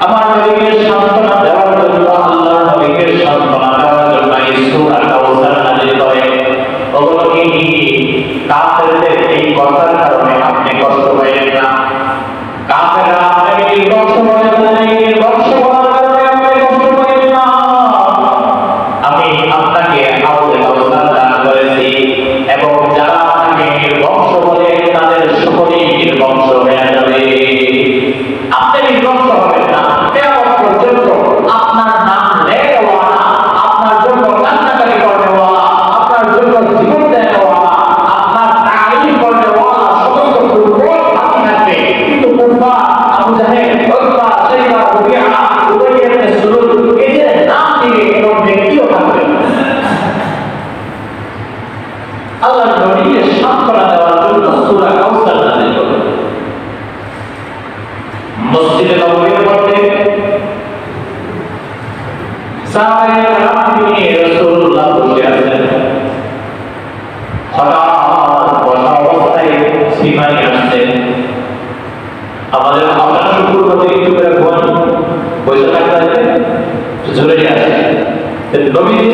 আমার নবীকে সান্ত্বনা দেওয়ার জন্য, আল্লাহর নবীকে সান্ত্বনা দেওয়ার জন্য এই সূরা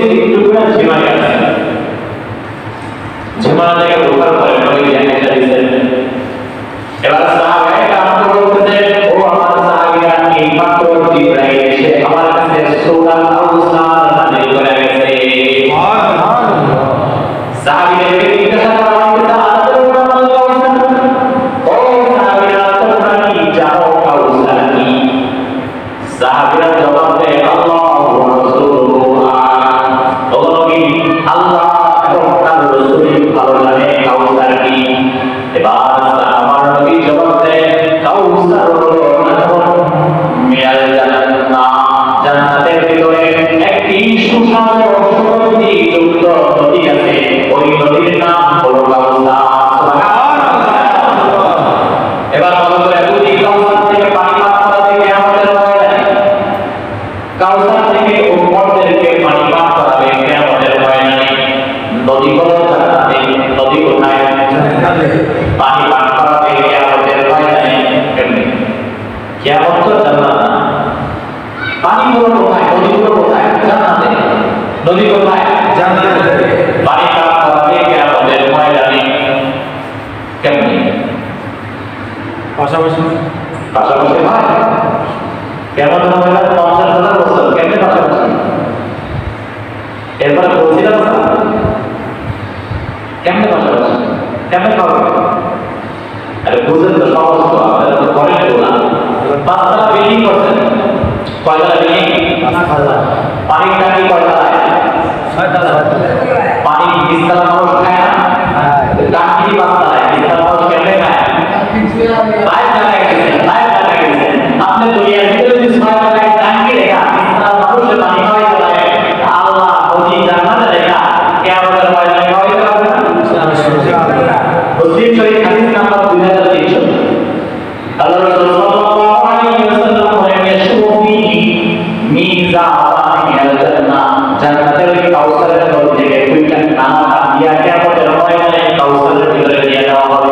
একটু করে ঝিমাই আছে ঝিমানো থেকে ওঠার পরে নবী জ্ঞানটা দিচ্ছেন এবার সাহাবায়ে আমাকে বলতে ও আমার সাহাবীরা এই মাত্র জিবরাইল এসে আমার কাছে সূরা কাউসার নাযিল করে গেছে সুবহানাল্লাহ সাহাবীদেরকে জিজ্ঞাসা করা হয়েছে ও সাহাবীরা তোমরা কি জানো কাউসার কি সাহাবীরা জবাব দেয় আল্লাহু ওয়া রাসূলুহু আ'লাম ও নবী আল্লাহ এবং তার রাসূল ভালো জানে কাউসার কি এবার আমার নবী জবাব দেয় কাউসার হলো মিনাল জান্নাহ জান্নাতের ভিতরে একটি সুস্বাদু সুগন্ধি যুক্ত নদী আছে ওই নদীর নাম হলো কাউসার সুবহানাল্লাহ এবার বলতে ওই কাউসার থেকে পানি পান করাতে কিয়ামতের ময়দানে কাউসার থেকে উম্মতদেরকে পানি পান করাবে কিয়ামতের ময়দানে নদীগুলো জান্নাতে নদী কোথায় জান্নাতে পানি পান করাবে কিয়ামতের ময়দানে কেমনে কিয়ামত তো জান্নাত না পানিগুলো কোথায় নদীগুলো কোথায় জান্নাতে নদী কোথায় জান্নাতে পানি পান করাবে কিয়ামতের ময়দানে কেমনে পাশাপাশি পাশাপাশি ভাই কিয়ামতের ময়দানে 50,000 বছর কেমনে পাশাপাশি এরপর বলছিলাম কেমনে পাশাপাশি কেমনে পাবে আরে বুঝেন তো সহজ তো আপনারা তো করেন না পাঁচতলা বিল্ডিং করছেন কয়তলা বিল্ডিং পাঁচতলা পানির ট্যাঙ্কি কয়তলা ছয়তলা পানি বিশতলা মানুষ খায় না ট্যাঙ্কি পাঁচতলায় বিশতলা মানুষ কেমনে খায় লাইফ লাগাই গেছেন আপনি দুনিয়ার ভিতরে যদি ছয়তলায় ট্যাঙ্কি রেখা বিশতলা মানুষের পানি খাওয়াই চলে আল্লাহ নদী জান্নাতে রেখা কিয়ামতের ময়দানে খাওয়াই যাবে না মুসলিম শরীফ হাদিস নাম্বার 2300 আল্লাহ রাসূল সাল্লাল্লাহু আলাইহি ওয়াসাল্লাম বলেন ইয়াশরুবি মিজাবান মিনাল জান্নাহ জান্নাতের কাউসারের নদী থেকে দুইটা নালা দিয়া কিয়ামতের ময়দানে কাউসারের ভিতরে নিয়ে যাওয়া হবে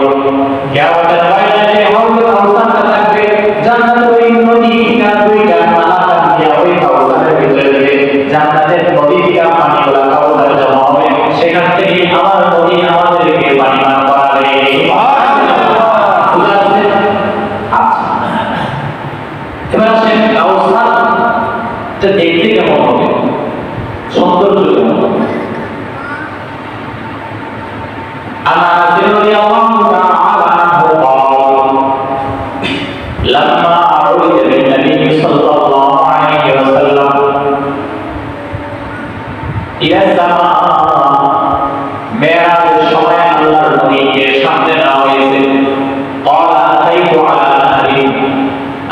কিয়ামতের ময়দানে হযরত কাউসারটা থাকবে জান্নাতের ওই নদী থেকে দুইটা নালা দিয়া ওই কাউসারের ভিতরে দিয়ে জান্নাতের নদী থেকে পানিগুলো কাউসারে জমা হবে সেখান থেকে আমার নদী আমাদেরকে পানি পান করাবে এবার আসেন কাউসারটা দেখতে কেমন হবে সৌন্দর্য কেমন হবে আনাস রাদিয়াল্লাহু তাআলা আনহু قال لما عرج بالنبي صلى الله عليه وسلم إلى السماء মেরাজের সময় আল্লাহর নবীকে সামনে নেওয়া হয়েছে قال أتيت على نهر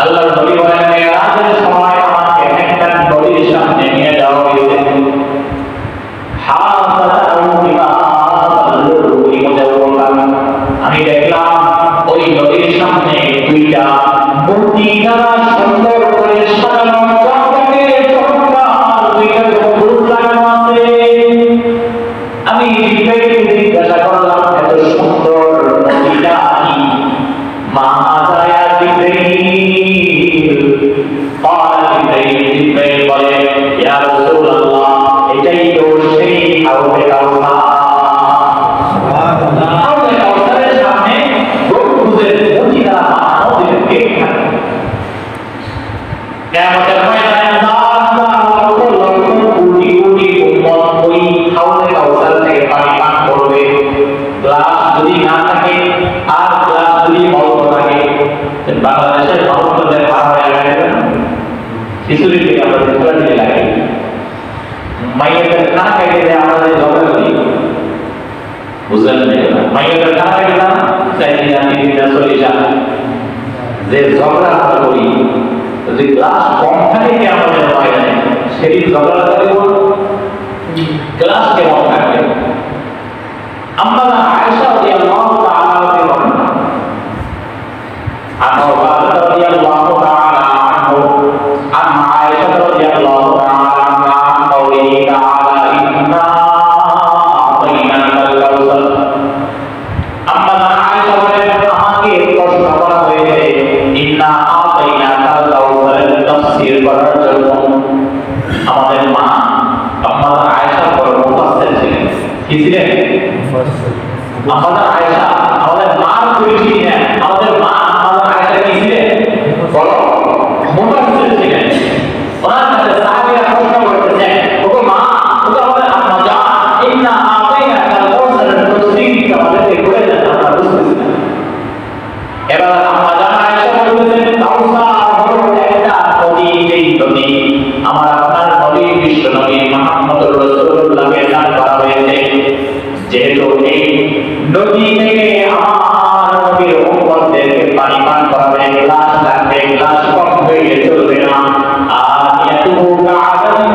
আল্লাহর নবী বলেন মেরাজের সময় আমাকে একটা নদীর সামনে নিয়ে যাওয়া হয়েছে আমি দেখলাম ওই নদীর সামনে দুইটা মূর্তি দ্বারা সুন্দর করে সাজানো চকচকে চমৎকার দুইটা গম্বুজ লাগানো আছে আমি জিজ্ঞাসা করলাম এত সুন্দর নদীটা কি মা আযায়া জিবরাইল قال জিবরাইল বলে ইয়া রাসূলুল্লাহ এটাই তো সেই হাউজে কাউসার সুবহানাল্লাহ হাউজে কাউসারের সামনে গম্বুজের মূর্তি দ্বারা বানানো দুইটা গেট থাকে কিয়ামতের ময়দানে কোটি কোটি উম্মত ওই হাউজে কাউসার থেকে পানি পান করবে গ্লাস যদি না থাকে আর গ্লাস যদি অল্প থাকে বাংলাদেশের মানুষদের ভাড়া হয়ে গেছে খিচুড়ি থেকে আমরা খিচুড়ি লাগে মাইয়ের খানা খাইতে দেয় আমাদের ঝগড়া করি বুঝলেন না মাইয়ের খানা খাইতে না চাইতে জানি দিনা চলে যান যে ঝগড়া আমরা করি যদি গ্লাস কম থাকে কি আমাদের ময়দানে সেই ঝগড়া করে গ্লাস কেমন থাকবে আম্মা আয়েশা রাদিয়াল্লাহু তাআলা বলেন আনহু রাদিয়াল্লাহু তাআলা আনহু আন আয়েশা রাদিয়াল্লাহু তাআলা আনহা কওলি তাআলা ইন্না আতাইনাকাল কাউসার আম্মা আয়েশা বলেন আমাকে প্রশ্ন করা হয়েছে ইন্না আতাইনাকাল কাউসারের তাফসীর করার জন্য আমাদের মা আম্মা আয়েশা কি ছিলেন? আমাদের আয়েশা, আমাদের মা পরিচিত না, আমাদের মা আমাদের আয়েশা কি ছিলেন? বলো, মুফাসসির ছিলেন। ওনার কাছে সাহাবীরা প্রশ্ন করতেছেন, ওগো মা, ওগো আমাদের আম্মা জান, ইন্না আতাইনা কাল কাউসার তাফসীর আমাদেরকে করে দেন, আমরা বুঝতেছি না। এবার আম্মা জান আয়েশা বলতেছেন, কাউসার হলো একটা নদী, এই নদী আমার আপনার নবী বিশ্ব নবী মুহাম্মদুর রাসূলুল্লাহকে দান করা হয়েছে। যেহেতু এই নদী থেকে আমার নবীর উম্মতদেরকে পানি পান করাবে, গ্লাস লাগবে, গ্লাস কম হয়ে চলবে না। আর ইয়াতুকা আদান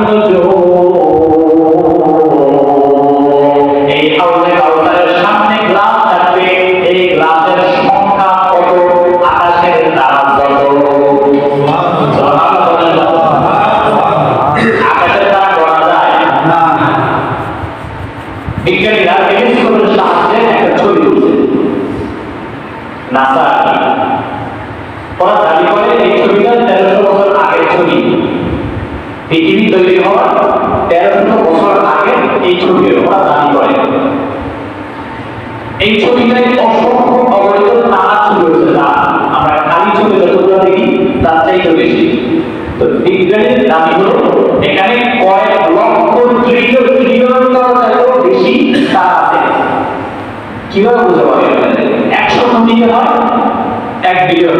এই হাউজে কাউসারের সামনে গ্লাস থাকবে, এই গ্লাসের সংখ্যা কত, আকাশের তারা কত, আকাশের তারা করা যায় না। বিজ্ঞানীরা টেলিস্কোপের সাহায্যে একটা ছবি তুলছে, নাসা ওরা দাবি করে এই ছবিটা 1300 বছর আগের ছবি, পৃথিবী তৈরি হওয়ার 1300 বছর আগে এই ছবি ওরা দাবি করে। এই ছবিটায় অসংখ্য অগণিত তারা ছবি রয়েছে, যা আমরা খালি ছবি যতগুলো দেখি তার চাইতে বেশি। তো বিজ্ঞানীর দাবি হলো এখানে কয়েক লক্ষ ট্রিলিয়ন বেশি তারা আছে। কিভাবে বুঝতে পারি? 100 কোটিতে হয় 1 বিলিয়ন,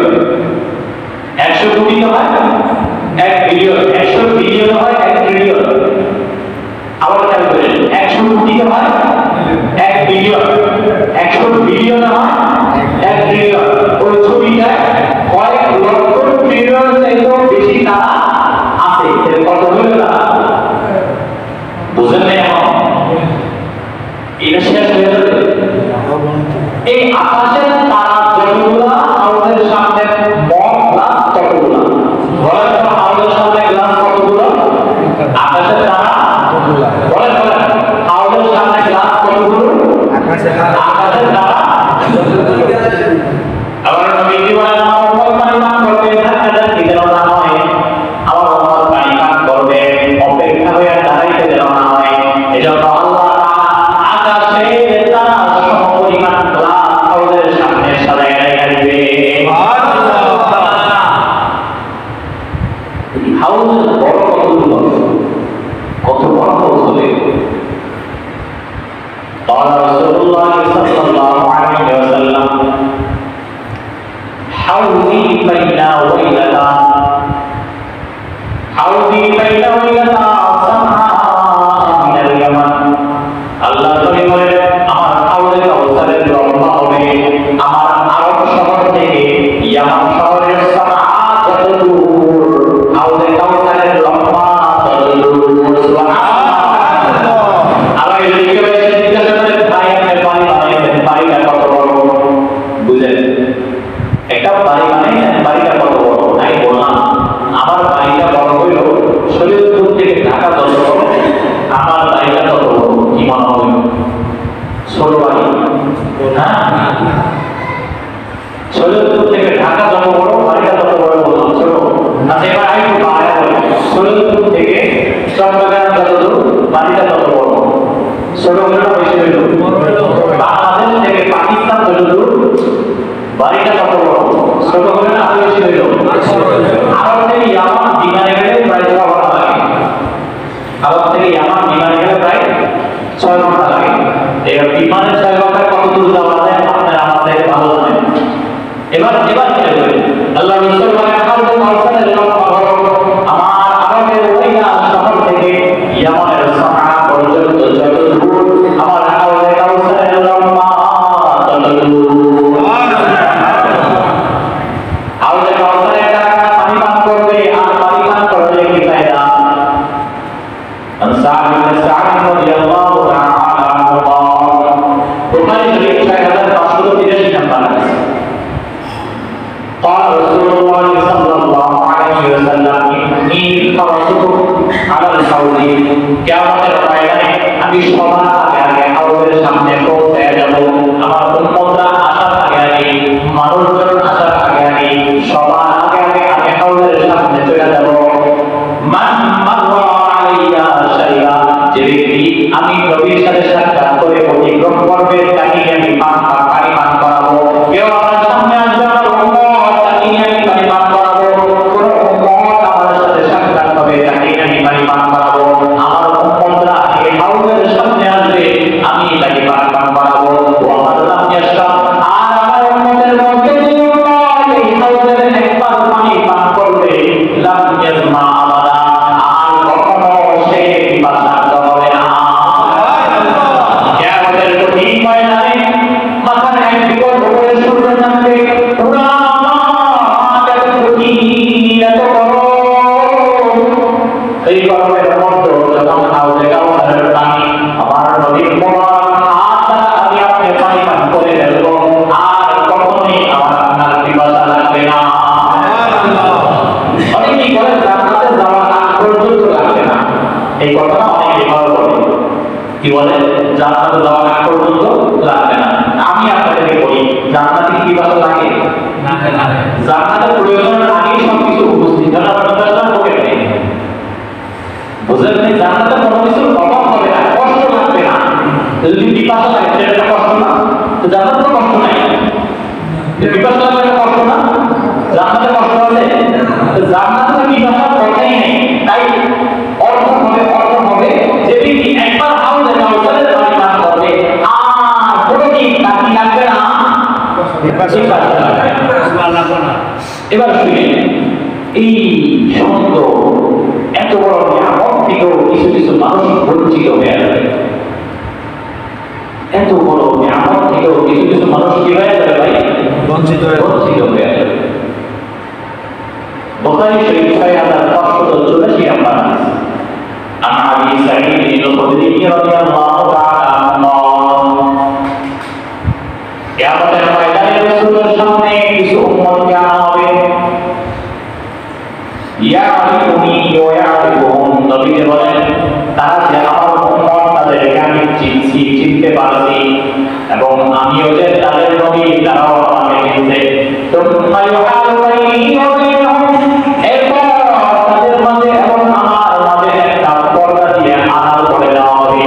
100 কোটিতে হয় 1 বিলিয়ন, 100 বিলিয়ন হয় 1 ট্রিলিয়ন। আবার খেয়াল করেন, 100 কোটিতে হয় 1 বিলিয়ন, 100 বিলিয়ন হয় 1 ট্রিলিয়ন। ওই ছবিটায় কয়েক লক্ষ ট্রিলিয়ন চাইতেও বেশি তারা আছে। কত হলো তারা? বুঝেন না এখন? এটা শেষ হয়ে যাবে। এই আকাশের তারা যতগুলো, আমাদের সামনে মগ গ্লাস কতগুলো? বলেন তো, আমাদের সামনে গ্লাস কতগুলো? আকাশের তারা বলেন, বলেন, আমাদের সামনে গ্লাস কতগুলো? আকাশের তারা আবার নবী বলেন, আমার উম্মত পানি পান করবে, থাকতে যেন না হয়, আমার উম্মত পানি পান করবে, অপেক্ষা হয়ে দাঁড়াইতে যেন না হয়। এজন্য আল্লাহ আকাশের তারা সমপরিমাণ গ্লাস আমাদের সামনে সাজায় রাখবে। হাউজের বড় কতগুলো, কত বড় হাউজ হবে? قال رسول الله صلى الله عليه وسلم حوضي بين ويلتا، حوضي بين ويلتا صنعاء من اليمن। আল্লাহ নবী বলেন, আমার হাউজে কাউসারের লম্বা হবে আমার আরব শহর থেকে ইয়ামান শহরের সানআ যতদূর, হাউজে কাউসারের লম্বা ততদূর। সুবহানাল্লাহ। আবার এদিকে বলেন, জিজ্ঞাসা করেন, ভাই আপনি বাড়ি বানাইছেন, বাড়িটা কত বড়? বুঝেন, একটা বাড়ি বানাইছেন, বাড়িটা কত বড়? আমি বললাম, আমার বাড়িটা বড় হইল শরীয়তপুর থেকে ঢাকা যত বড়, আমার বাড়িটা তত বড়। কি মনে হয়? ছোট বাড়ি? হ্যাঁ, শরীয়তপুর থেকে ঢাকা যত বড়, বাড়িটা তত বড় বললাম, ছোট। আচ্ছা, এবার আমি একটু বাড়ায় বলি, শরীয়তপুর থেকে চট্টগ্রাম যত দূর, বাড়িটা তত বড়। ছোট হইল না বেশি হইল? বাংলাদেশ থেকে পাকিস্তান যত দূর, বাড়িটা তত বড়। ছোট হইল না বেশি হইল? আরব থেকে ইয়ামান বিমানে গেলে প্রায় 6 ঘন্টা লাগে। আরব থেকে ইয়ামান বিমানে গেলে প্রায় 6 ঘন্টা লাগে। এবার বিমানে 6 ঘন্টায় কত দূর যাওয়া যায় আপনারা আমার থেকে ভালো জানেন। এবার খেয়াল করেন, আল্লাহ রাসূল বলেন, হাউজে কাউসারের লম্বা হলো আমার আরবের ওইলা শহর থেকে ইয়ামানের সানআ পর্যন্ত যতদূর, আমার হাউজে কাউসারের লম্বা ততদূর। হাউজে কাউসারের যারা পানি পান করবে, আর পানি পান করলে কি ফায়দা? সা'দ ইবনে সা'দ রাদিয়াল্লাহু তাআলা আনহু বুখারী শরীফ 6583 নাম্বার হাদিস। قال رسول الله صلى الله عليه وسلم إني فرضت على الحوض কিয়ামতের ময়দানে আমি সবার আগে আগে হাউজের সামনে পৌঁছে যাব। আমার উম্মতরা আসার আগে আগে, মানুষজন আসার আগে আগে, সবার আগে আগে আমি হাউজের সামনে চলে যাব। মান মাররা আলাইয়া শাইআ, যে ব্যক্তি আমি নবীর সাথে সাক্ষাৎ করে অতিক্রম করবে তাকে আমি পানি পান করাবো। কেউ আমার সামনে আসবে আমার উম্মত তাকে আমি পানি পান করাবো। কোন উম্মত আমার সাথে সাক্ষাৎ হবে তাকে আমি পানি পান করাবো। আমার উম্মতরা এই হাউজের সামনে আসবে আমি তাকে পানি পান করাবো। ও আমার রামিয়াশা আর আমার উম্মতের মধ্যে যে উম্মত এই হাউজের একবার পানি পান করবে লাম ইয়াজমা আবাদা আর কখনো সে পিপাসা হবে না। কিয়ামতের কঠিন ময়দানে মাথার এক বিপদ উপরে সূর্য নামবে পুরা মাঠ এত কঠিন এত গরম। এই গরমের মধ্যে যখন হাউজে কাউসারের পানি আমার নবীর মোবারক হাত দ্বারা আমি আপনি পানি পান করে ফেলবো আর কখনোই আমার আপনার পিপাসা লাগবে না। অনেকেই বলেন জান্নাতে যাওয়ার আগ পর্যন্ত লাগবে না, এই কথাটা অনেকেই ভালো বলে। কি বলে? জান্নাতে যাওয়ার আগ পর্যন্ত লাগবে না। আমি আপনাদেরকে বলি জান্নাতে কি পিপাসা লাগে? জান্নাতের প্রয়োজনের আগেই সবকিছু উপস্থিত, কারণ আপনার পকেট নেই। বুঝলেন? জান্নাতে কোনো কিছুর অভাব হবে না, কষ্ট লাগবে না। যদি পিপাসা লাগে সেটা কষ্ট না, তো জান্নাতে তো কষ্ট নাই। পিপাসা লাগলে কষ্ট না, জান্নাতে কষ্ট আছে। জান্নাতে পিপাসার কথাই নেই। তাই অর্থ হবে যে ব্যক্তি একবার হাউজে কাউসারের পানি পান করবে আর কোনোদিন তাকে লাগবে না পিপাসা লাগবে না। এবার শুনে এই সুন্দর এত বড় নিয়ামত থেকেও কিছু কিছু মানুষ বঞ্চিত হয়ে যাবে। এত বড় নিয়ামত থেকেও কিছু কিছু মানুষ কি হয়ে যাবে ভাই? বঞ্চিত হয়ে যাবে। বুখারী শরীফ 6584 নাম্বার হাদিস। আন আবি সাঈদ আল-খুদরি রাদিয়াল্লাহু তাআলা আনহু কিয়ামতের ময়দানে রাসূলের সামনে কিছু উম্মত জানা হবে। ইয়ারিফুনি ওয়া ইয়ারিফুহুম, নবী বলেন তারা যে আমার উম্মত তাদেরকে আমি চিনতে পারছি এবং আমিও যে তাদের নবী তারাও আমাকে চিনছে। তুম্মা ইউহালু বাইনি ওয়া বাইনহুম, এরপর তাদের মাঝে এবং আমার মাঝে একটা পর্দা দিয়ে আড়াল করে দেওয়া হবে।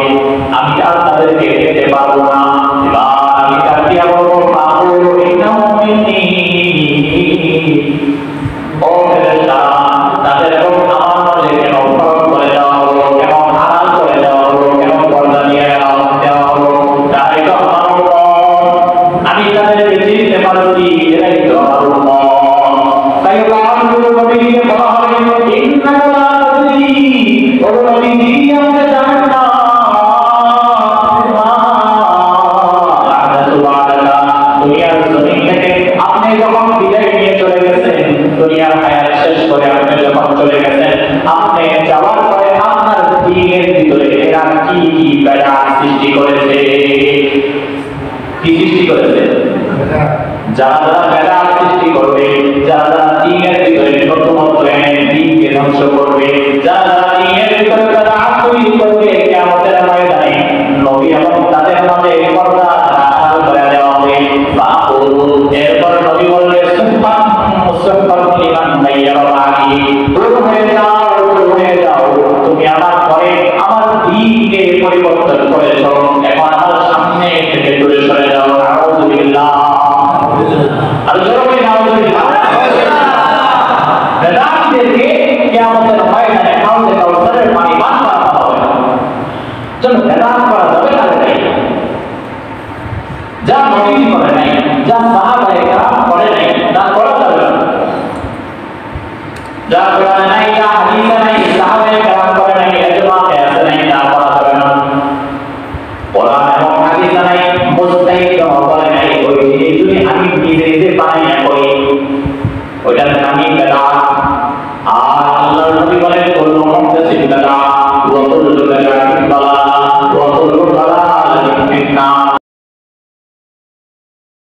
আমি আর তাদেরকে দেখতে পারবো না। এবার আমি তাকিয়ে বলবো ফাকুলু ইন্নাহু মিন্নি, ও ফেরেশতা তাদের এবং আমার মাঝে কেন ফরক করে দেওয়া হলো, কেন আড়াল করে দেওয়া হলো, কেন পর্দা দিয়ে দেওয়া হলো? তাই তো আমার উম্মত, আমি তাদেরকে চিনতে পারছি, এরাই তো আমার উম্মত। তাই আল্লাহর নবীকে বলা হবে ইন্নাকা লা তাদরি, ও নবীজি আপনি জানেন না দুনিয়ার জমিন থেকে আপনি যখন বিদায় নিয়ে চলে গেছেন, দুনিয়ার হায়াত শেষ করে আপনি যখন চলে গেছেন, আপনি যাওয়ার পরে আপনার দিনের ভিতরে এরা কি কি বেড়া সৃষ্টি করেছে? কি সৃষ্টি করেছে? যারা বেড়া সৃষ্টি করবে, যারা দিনের ভিতরে নতুনত্ব এনে দিনকে ধ্বংস করবে, যারা দিনের ভিতরে তারা তৈরি করবে, কিয়ামতের ময়দানে নবী এবং তাদের মাঝে পর্দা আড়াল করে দেওয়া হবে। এরপর নবী বলবে সুবহান মুসাফফার লিমান নাইয়ারা বাকি, দূর হয়ে যাও, তুমি আমার পরে আমার দিনকে পরিবর্তন করেছো, এখন আমার সামনে থেকে দূরে সরে যাও। নাউযুবিল্লাহ। আর জোরে নাউযুবিল্লাহ। বেদাতদেরকে কিয়ামতের ময়দানে হাউজে কাউসারের পানি পান করানো হবে। চলো বেদাত করা যাবে না রে, যা নবী করে নাই, যা সাহাবায়ে কেরাম করে নাই, তা করা যাবে না। যা কোরআনে নাই, যা হাদিসে নাই, সাহাবায়ে কেরাম করে নাই, ইজমা কিয়াস নাই, তা করা যাবে না। কোরআন এবং হাদিসে নাই, মুস্তাহিদ করে নাই, ওই জিনিস যদি আমি নিজে নিজে বানাই না করি, ওইটার নামই বেদাত।